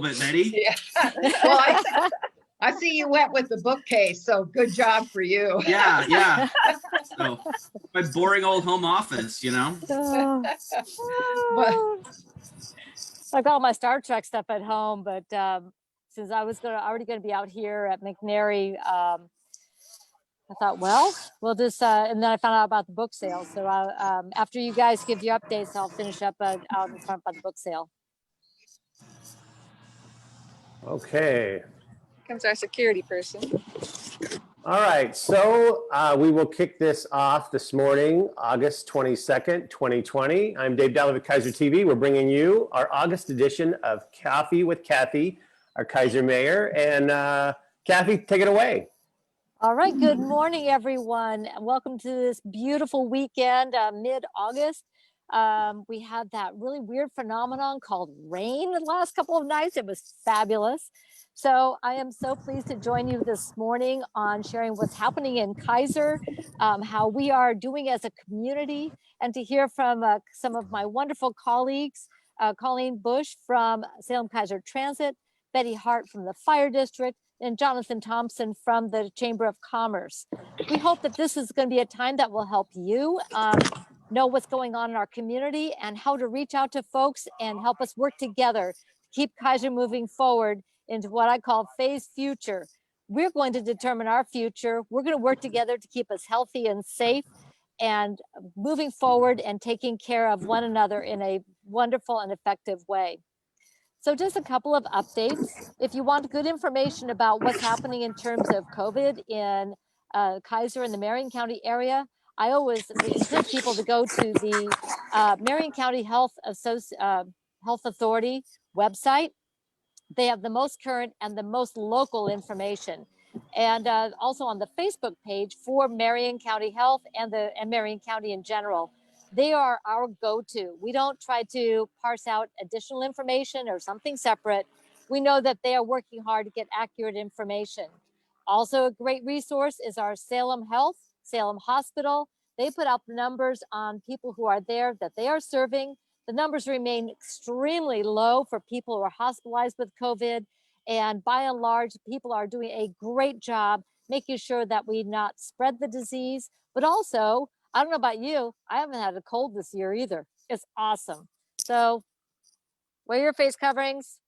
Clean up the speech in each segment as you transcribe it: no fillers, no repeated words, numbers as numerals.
bit, Betty. Yeah. Well, I see you went with the bookcase, so good job for you. Yeah. So my boring old home office, you know. But I've got all my Star Trek stuff at home, but since I was already gonna be out here at McNary, I thought, well, we'll just, and then I found out about the book sale. So after you guys give your updates, I'll finish up out in front by the book sale. Okay. Comes our security person. All right, so we will kick this off this morning, August 22nd, 2020. I'm Dave Dalley with Keizer TV. We're bringing you our August edition of Coffee with Cathy, our Keizer mayor. And Cathy, take it away. All right, good morning, everyone. Welcome to this beautiful weekend, mid-August. We had that really weird phenomenon called rain the last couple of nights. It was fabulous. So I am so pleased to join you this morning on sharing what's happening in Keizer, how we are doing as a community, and to hear from some of my wonderful colleagues, Colleen Bush from Salem Keizer Transit, Betty Hart from the Fire District, and Jonathan Thompson from the Chamber of Commerce. We hope that this is going to be a time that will help you know what's going on in our community and how to reach out to folks and help us work together to keep Keizer moving forward into what I call phase future. We're going to determine our future. We're going to work together to keep us healthy and safe and moving forward and taking care of one another in a wonderful and effective way. So just a couple of updates. If you want good information about what's happening in terms of COVID in Keizer and the Marion County area, I always encourage people to go to the Marion County Health Authority website. They have the most current and the most local information. And also on the Facebook page for Marion County Health and Marion County in general. They are our go-to. We don't try to parse out additional information or something separate. We know that they are working hard to get accurate information. Also a great resource is our Salem Health, Salem Hospital. They put out the numbers on people who are there that they are serving. The numbers remain extremely low for people who are hospitalized with COVID. And by and large, people are doing a great job making sure that we not spread the disease, but also, I don't know about you, I haven't had a cold this year either. It's awesome. So wear your face coverings,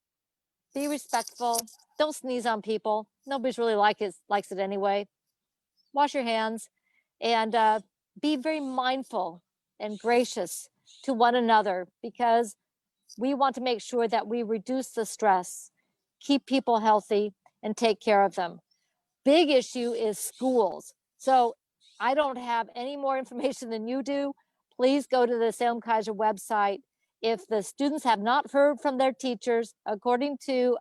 be respectful, don't sneeze on people. Nobody's really likes it anyway. Wash your hands and be very mindful and gracious to one another because we want to make sure that we reduce the stress, keep people healthy, and take care of them. Big issue is schools. So I don't have any more information than you do. Please go to the Salem Keizer website. If the students have not heard from their teachers, according to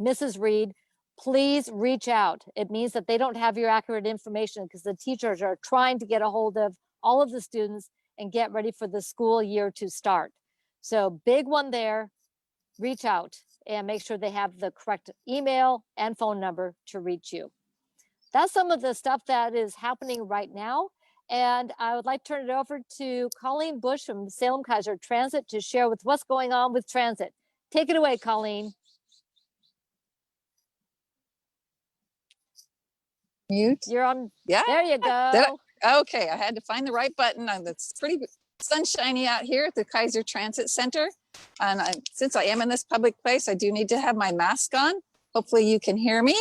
Mrs. Reed, please reach out. It means that they don't have your accurate information because the teachers are trying to get a hold of all of the students and get ready for the school year to start. So big one there, reach out and make sure they have the correct email and phone number to reach you. That's some of the stuff that is happening right now. And I would like to turn it over to Colleen Bush from Salem Keizer Transit to share with what's going on with transit. Take it away, Colleen. Mute. You're on. Yeah. There you go. Okay, I had to find the right button. It's pretty sunshiny out here at the Keizer Transit Center. And since I am in this public place, I do need to have my mask on. Hopefully you can hear me,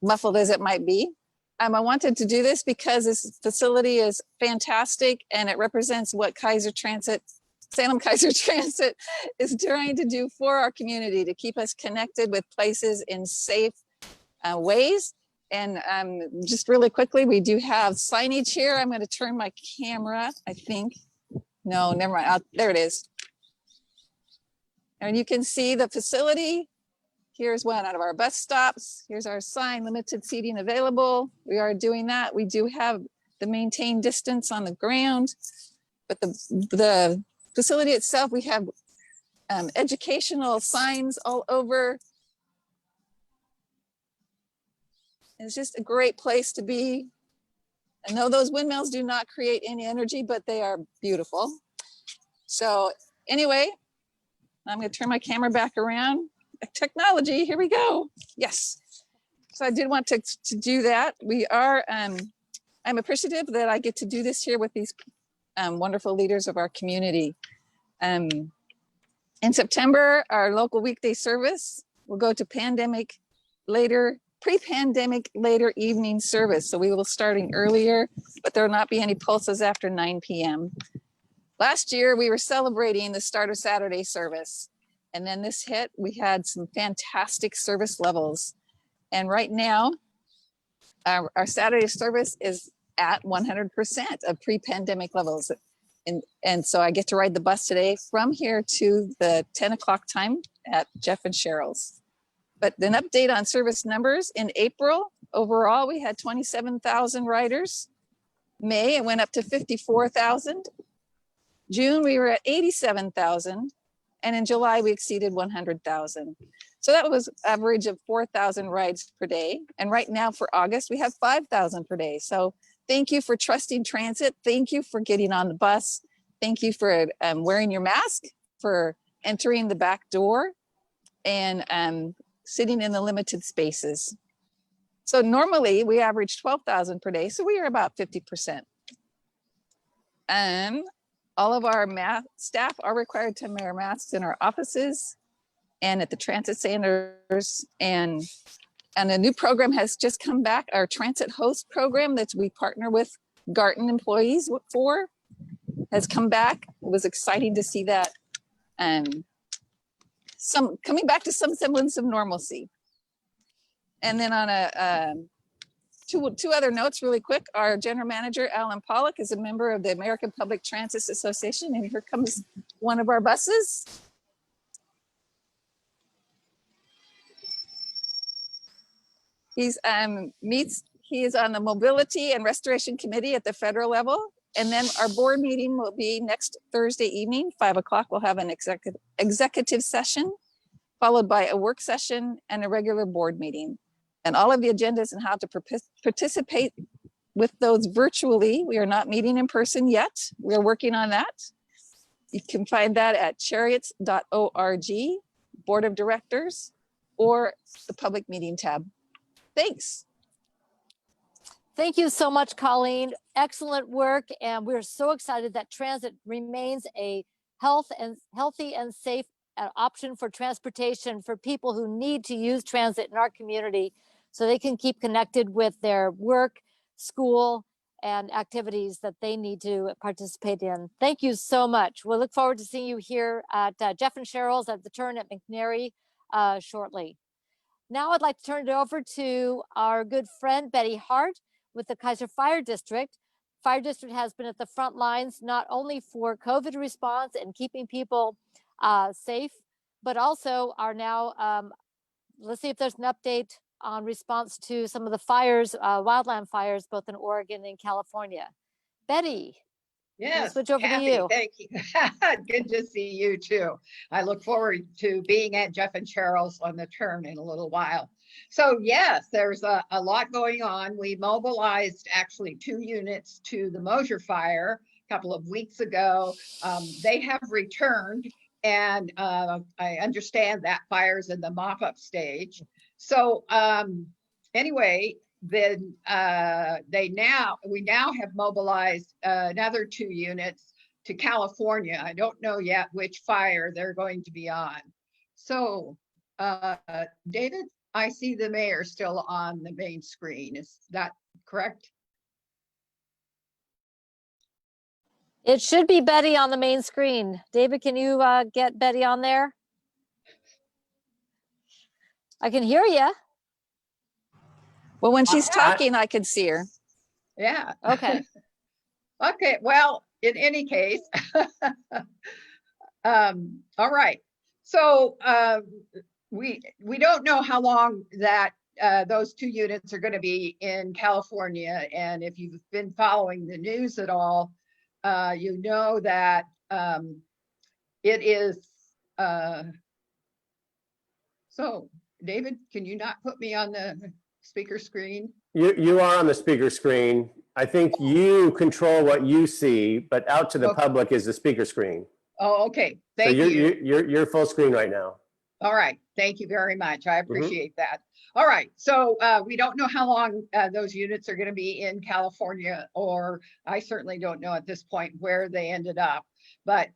muffled as it might be. I wanted to do this because this facility is fantastic and it represents what Salem Keizer Transit is trying to do for our community to keep us connected with places in safe ways. And just really quickly, we do have signage here. I'm going to turn my camera, I think. No, never mind. There it is. And you can see the facility. Here's one out of our bus stops. Here's our sign, limited seating available. We are doing that. We do have the maintained distance on the ground, but the facility itself, we have educational signs all over. It's just a great place to be. I know those windmills do not create any energy, but they are beautiful. So anyway, I'm going to turn my camera back around. technology. Here we go. Yes. So I did want to do that. We are, I'm appreciative that I get to do this here with these wonderful leaders of our community. In September, our local weekday service will go to pre-pandemic later evening service. So we will starting earlier, but there will not be any pulses after 9 p.m. Last year, we were celebrating the start of Saturday service. And then this hit, we had some fantastic service levels. And right now, our Saturday service is at 100% of pre-pandemic levels. And so I get to ride the bus today from here to the 10 o'clock time at Jeff and Cheryl's. But an update on service numbers in April, overall, we had 27,000 riders. May, it went up to 54,000. June, we were at 87,000. And in July, we exceeded 100,000. So that was average of 4,000 rides per day. And right now for August, we have 5,000 per day. So thank you for trusting transit. Thank you for getting on the bus. Thank you for wearing your mask, for entering the back door, and sitting in the limited spaces. So normally we average 12,000 per day. So we are about 50%. All of our staff are required to wear masks in our offices and at the transit centers. And a new program has just come back, our transit host program that we partner with Garton employees for, has come back. It was exciting to see that. Coming back to some semblance of normalcy. And then on two other notes really quick, our general manager, Alan Pollock, is a member of the American Public Transit Association. And here comes one of our buses. He is on the Mobility and Restoration Committee at the federal level. And then our board meeting will be next Thursday evening, 5 o'clock. We'll have an executive session, followed by a work session and a regular board meeting. And all of the agendas and how to participate with those virtually. We are not meeting in person yet. We're working on that. You can find that at chariots.org, Board of Directors, or the public meeting tab. Thanks. Thank you so much, Colleen. Excellent work. And we're so excited that transit remains a healthy and safe option for transportation for people who need to use transit in our community so they can keep connected with their work, school, and activities that they need to participate in. Thank you so much. We'll look forward to seeing you here at Jeff and Cheryl's at the turn at McNary shortly. Now I'd like to turn it over to our good friend, Betty Hart, with the Keizer Fire District. Fire District has been at the front lines, not only for COVID response and keeping people safe, but also are now, let's see if there's an update on response to some of the fires, wildland fires, both in Oregon and California. Betty. Yes, switch over Cathy, to you. thank you. Good to see you too. I look forward to being at Jeff and Cheryl's on the turn in a little while. So yes, there's a lot going on. We mobilized actually 2 units to the Mosier fire a couple of weeks ago. They have returned, and I understand that fire's in the mop-up stage. So anyway, then we now have mobilized another 2 units to California. I don't know yet which fire they're going to be on. So David, I see the mayor still on the main screen. Is that correct? It should be Betty on the main screen. David, can you get Betty on there? I can hear you. Well, when she's talking, I can see her. Yeah. Okay. Okay. Well, in any case, all right. So we don't know how long that those 2 units are going to be in California, and if you've been following the news at all, you know that it is. So, David, can you not put me on the speaker screen? You are on the speaker screen. I think you control what you see, but out to the public is the speaker screen. Oh, okay. So Thank you. you're full screen right now. All right, thank you very much. I appreciate that. All right, so we don't know how long those units are going to be in California, or I certainly don't know at this point where they ended up. But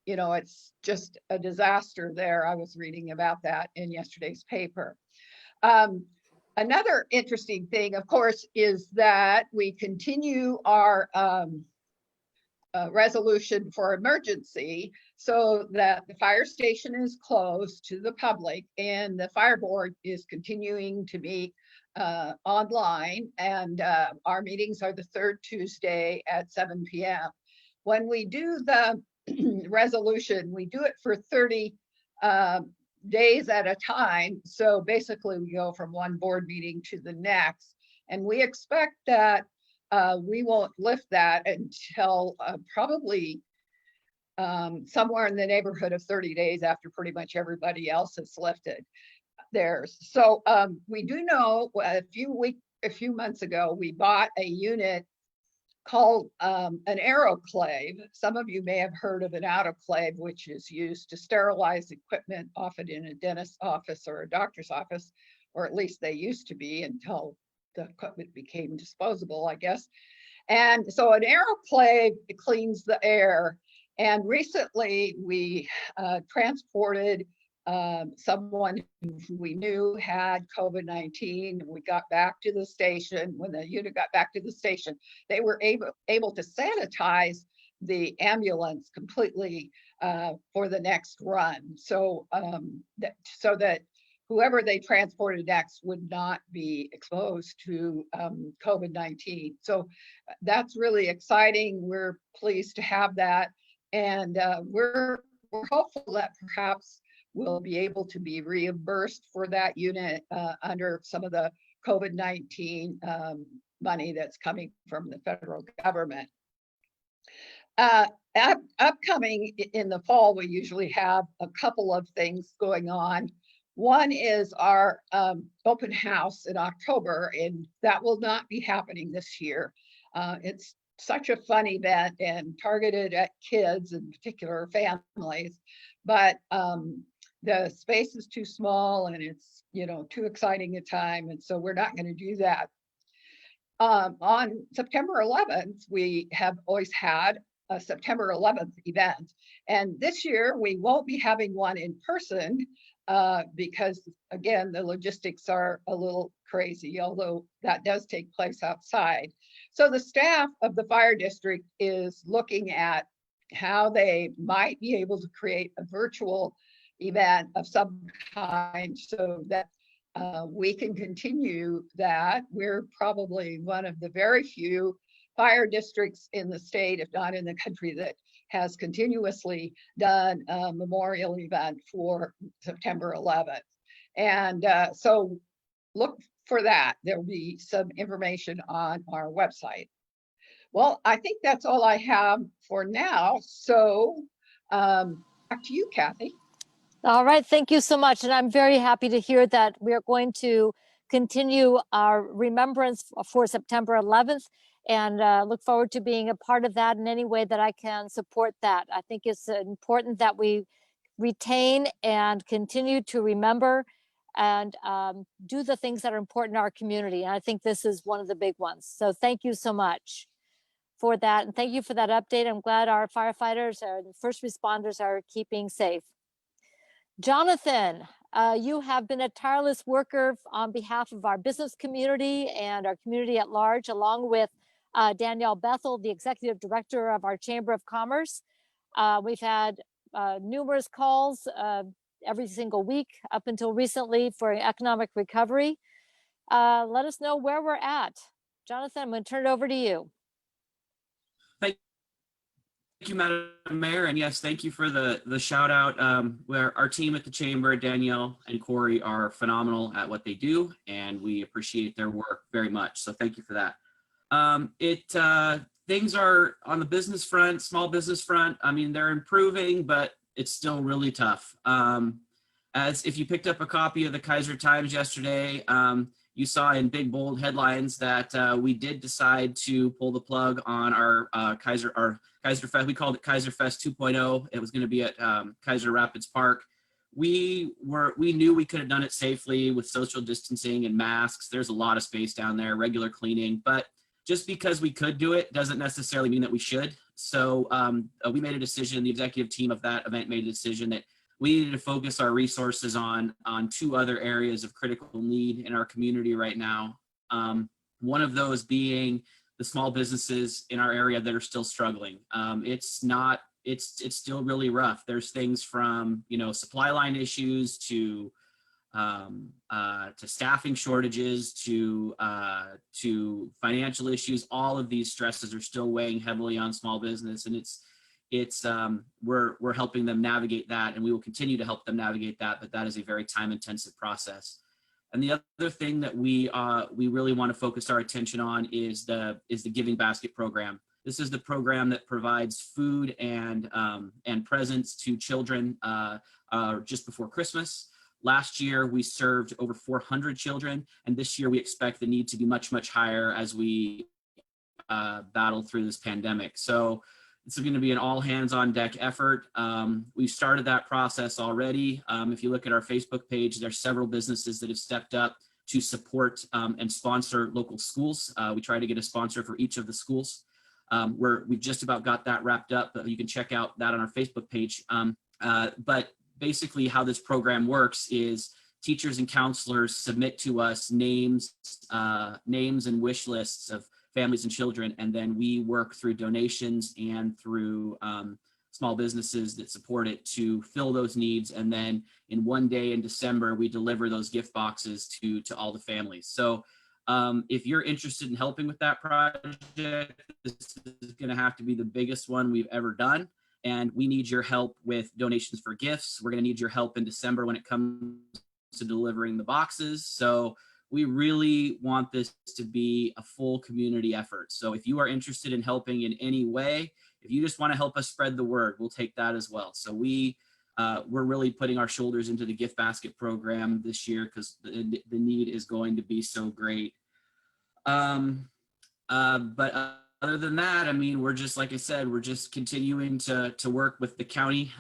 you know, it's just a disaster there. I was reading about that in yesterday's paper. Another interesting thing, of course, is that we continue our resolution for emergency, so that the fire station is closed to the public and the fire board is continuing to meet online, and our meetings are the third Tuesday at 7 p.m. When we do the resolution, we do it for 30 days at a time. So basically we go from one board meeting to the next, and we expect that we won't lift that until probably somewhere in the neighborhood of 30 days after pretty much everybody else has lifted theirs. So we do know a few months ago, we bought a unit called an aeroclave. Some of you may have heard of an autoclave, which is used to sterilize equipment, often in a dentist's office or a doctor's office, or at least they used to be until the equipment became disposable, I guess. And so an aeroclave cleans the air. And recently we transported someone who we knew had COVID-19. We got back to the station. When the unit got back to the station, they were able to sanitize the ambulance completely for the next run. So so that whoever they transported next would not be exposed to COVID-19. So that's really exciting. We're pleased to have that. And we're hopeful that perhaps we'll be able to be reimbursed for that unit under some of the COVID-19 money that's coming from the federal government. Upcoming in the fall, we usually have a couple of things going on. One is our open house in October, and that will not be happening this year. It's such a fun event and targeted at kids, in particular families, but the space is too small and it's, you know, too exciting a time, and so we're not going to do that. On September 11th, we have always had a September 11th event, and this year we won't be having one in person because, again, the logistics are a little crazy, although that does take place outside. So the staff of the fire district is looking at how they might be able to create a virtual event of some kind so that we can continue that. We're probably one of the very few fire districts in the state, if not in the country, that has continuously done a memorial event for September 11th. And so look for that. There'll be some information on our website. Well, I think that's all I have for now. So back to you, Kathy. All right, thank you so much. And I'm very happy to hear that we are going to continue our remembrance for September 11th, and look forward to being a part of that in any way that I can support that. I think it's important that we retain and continue to remember and do the things that are important in our community. And I think this is one of the big ones. So thank you so much for that. And thank you for that update. I'm glad our firefighters and first responders are keeping safe. Jonathan, you have been a tireless worker on behalf of our business community and our community at large, along with Danielle Bethel, the executive director of our Chamber of Commerce. We've had numerous calls every single week up until recently for economic recovery. Let us know where we're at. Jonathan, I'm going to turn it over to you. Thank you, Madam Mayor, and yes, thank you for the shout out. Where our team at the Chamber, Danielle and Corey, are phenomenal at what they do, and we appreciate their work very much. So thank you for that. Things are on the business front, small business front. I mean, they're improving, but it's still really tough. As if you picked up a copy of the Keizer Times yesterday, you saw in big bold headlines that we did decide to pull the plug on our Keizer Fest. We called it Keizer Fest 2.0. It was going to be at Keizer Rapids Park. we knew we could have done it safely with social distancing and masks. There's a lot of space down there, regular cleaning, but just because we could do it doesn't necessarily mean that we should. So we made a decision, the executive team of that event made a decision that we needed to focus our resources on two other areas of critical need in our community right now. One of those being the small businesses in our area that are still struggling. It's still really rough. There's things from, supply line issues to staffing shortages to financial issues. All of these stresses are still weighing heavily on small business, and we're helping them navigate that, and we will continue to help them navigate that. But that is a very time-intensive process. And the other thing that we really want to focus our attention on is the Giving Basket program. This is the program that provides food and presents to children just before Christmas. Last year, we served over 400 children, and this year we expect the need to be much, much higher as we battle through this pandemic. So it's going to be an all hands on deck effort. We started that process already. If you look at our Facebook page, there's several businesses that have stepped up to support and sponsor local schools. We try to get a sponsor for each of the schools. We've just about got that wrapped up, but you can check out that on our Facebook page. But basically how this program works is teachers and counselors submit to us names and wish lists of families and children, and then we work through donations and through small businesses that support it to fill those needs. And then in one day in December, we deliver those gift boxes to all the families. So if you're interested in helping with that project, this is going to have to be the biggest one we've ever done. And we need your help with donations for gifts. We're going to need your help in December when it comes to delivering the boxes. So we really want this to be a full community effort. So if you are interested in helping in any way, if you just want to help us spread the word, we'll take that as well. So we're really putting our shoulders into the gift basket program this year because the need is going to be so great. But other than that, I mean, we're just, like I said, we're just continuing to work with the county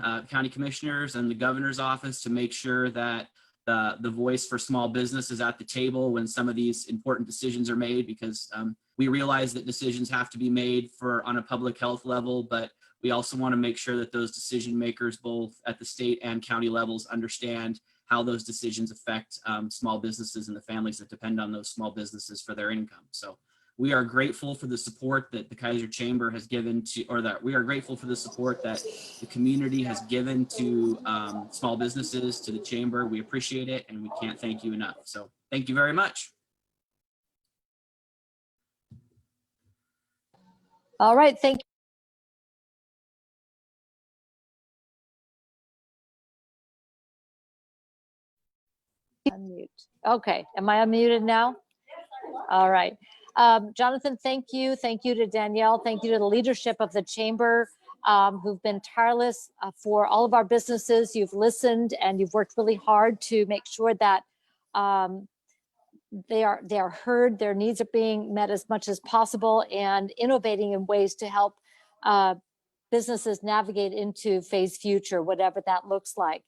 commissioners and the governor's office to make sure that the voice for small business is at the table when some of these important decisions are made, because we realize that decisions have to be made on a public health level, but we also want to make sure that those decision makers, both at the state and county levels, understand how those decisions affect small businesses and the families that depend on those small businesses for their income. So we are grateful for the support that the Keizer Chamber has given to, or that we are grateful for the support that the community has given to small businesses, to the Chamber. We appreciate it, and we can't thank you enough. So thank you very much. All right, thank you. Unmute. Okay, am I unmuted now? All right. Jonathan, thank you. Thank you to Danielle. Thank you to the leadership of the Chamber who've been tireless for all of our businesses. You've listened and you've worked really hard to make sure that they are heard, their needs are being met as much as possible, and innovating in ways to help businesses navigate into phase future, whatever that looks like.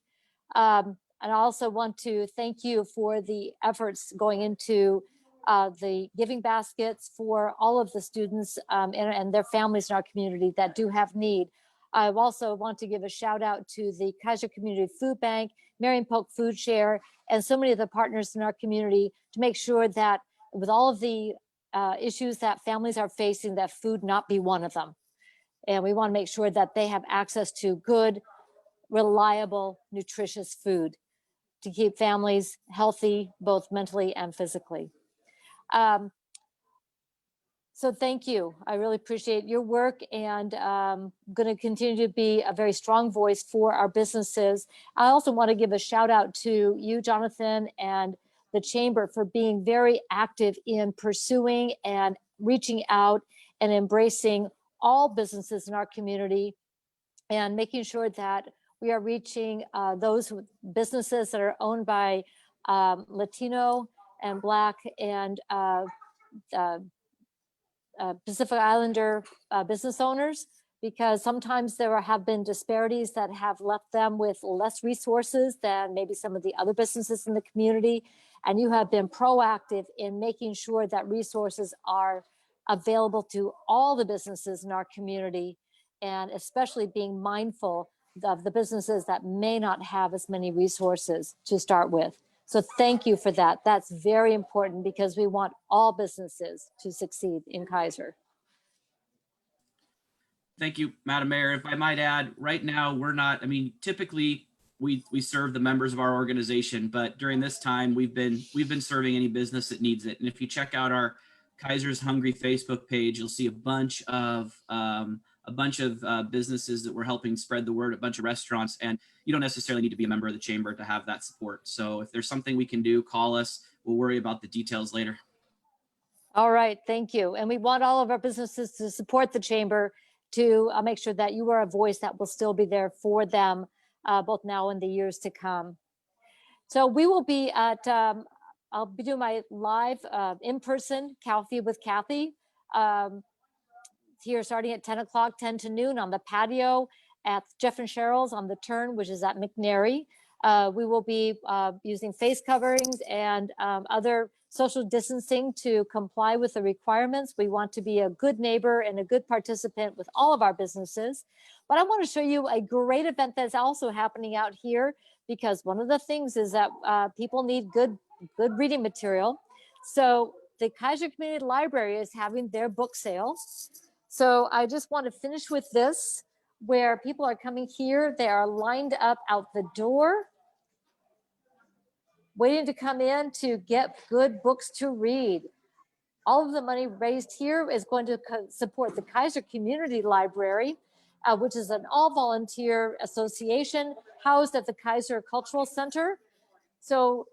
And I also want to thank you for the efforts going into the giving baskets for all of the students and their families in our community that do have need. I also want to give a shout out to the Keizer Community Food Bank, Marion Polk Food Share, and so many of the partners in our community to make sure that with all of the issues that families are facing, that food not be one of them. And we want to make sure that they have access to good, reliable, nutritious food to keep families healthy, both mentally and physically. So thank you. I really appreciate your work, and going to continue to be a very strong voice for our businesses. I also want to give a shout out to you, Jonathan, and the Chamber for being very active in pursuing and reaching out and embracing all businesses in our community and making sure that we are reaching those businesses that are owned by Latino and Black and Pacific Islander business owners, because sometimes there have been disparities that have left them with less resources than maybe some of the other businesses in the community. And you have been proactive in making sure that resources are available to all the businesses in our community, and especially being mindful of the businesses that may not have as many resources to start with. So thank you for that. That's very important because we want all businesses to succeed in Keizer. Thank you, Madam Mayor. If I might add, right now, we're not, I mean, typically we serve the members of our organization, but during this time we've been serving any business that needs it. And if you check out our Keizer's Hungry Facebook page, you'll see a bunch of businesses that we're helping spread the word, a bunch of restaurants, and you don't necessarily need to be a member of the chamber to have that support. So if there's something we can do, call us. We'll worry about the details later. All right, thank you. And we want all of our businesses to support the chamber to make sure that you are a voice that will still be there for them, both now and the years to come. So we will be at, I'll be doing my live in-person Coffee with Cathy here starting at 10 o'clock, 10 to noon on the patio at Jeff and Cheryl's on the turn, which is at McNary. We will be using face coverings and other social distancing to comply with the requirements. We want to be a good neighbor and a good participant with all of our businesses. But I want to show you a great event that's also happening out here, because one of the things is that people need good reading material. So the Keizer Community Library is having their book sale. So I just want to finish with this, where people are coming here. They are lined up out the door, waiting to come in to get good books to read. All of the money raised here is going to support the Keizer Community Library, which is an all-volunteer association housed at the Keizer Cultural Center. So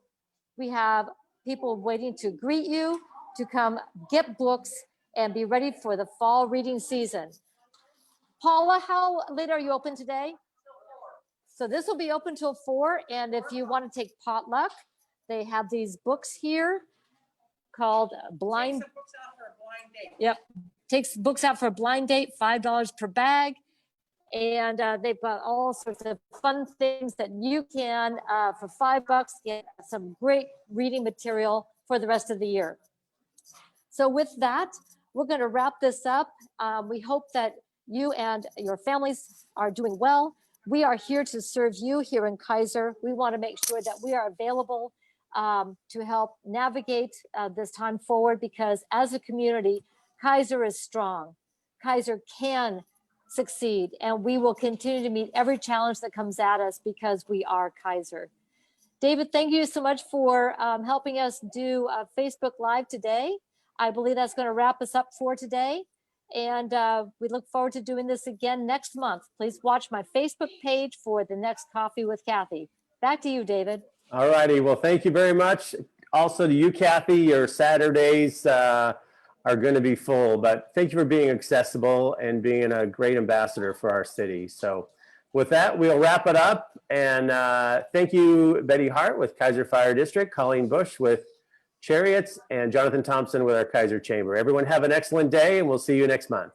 we have people waiting to greet you, to come get books and be ready for the fall reading season. Paula, how late are you open today? So this will be open till 4. And if you want to take potluck, they have these books here called Blind. Takes books out for a blind date. Yep. Takes books out for a blind date, $5 per bag. And they've got all sorts of fun things that you can, for $5, get some great reading material for the rest of the year. So with that, we're going to wrap this up. We hope that you and your families are doing well. We are here to serve you here in Keizer. We want to make sure that we are available to help navigate this time forward, because as a community, Keizer is strong. Keizer can succeed, and we will continue to meet every challenge that comes at us because we are Keizer. David, thank you so much for helping us do Facebook Live today. I believe that's going to wrap us up for today. And we look forward to doing this again next month. Please watch my Facebook page for the next Coffee with Cathy. Back to you, David. All righty. Well, thank you very much. Also to you, Cathy, your Saturdays are going to be full, but thank you for being accessible and being a great ambassador for our city. So with that, we'll wrap it up. And thank you, Betty Hart with Keizer Fire District, Colleen Bush with Chariots, and Jonathan Thompson with our Keizer Chamber. Everyone have an excellent day, and we'll see you next month.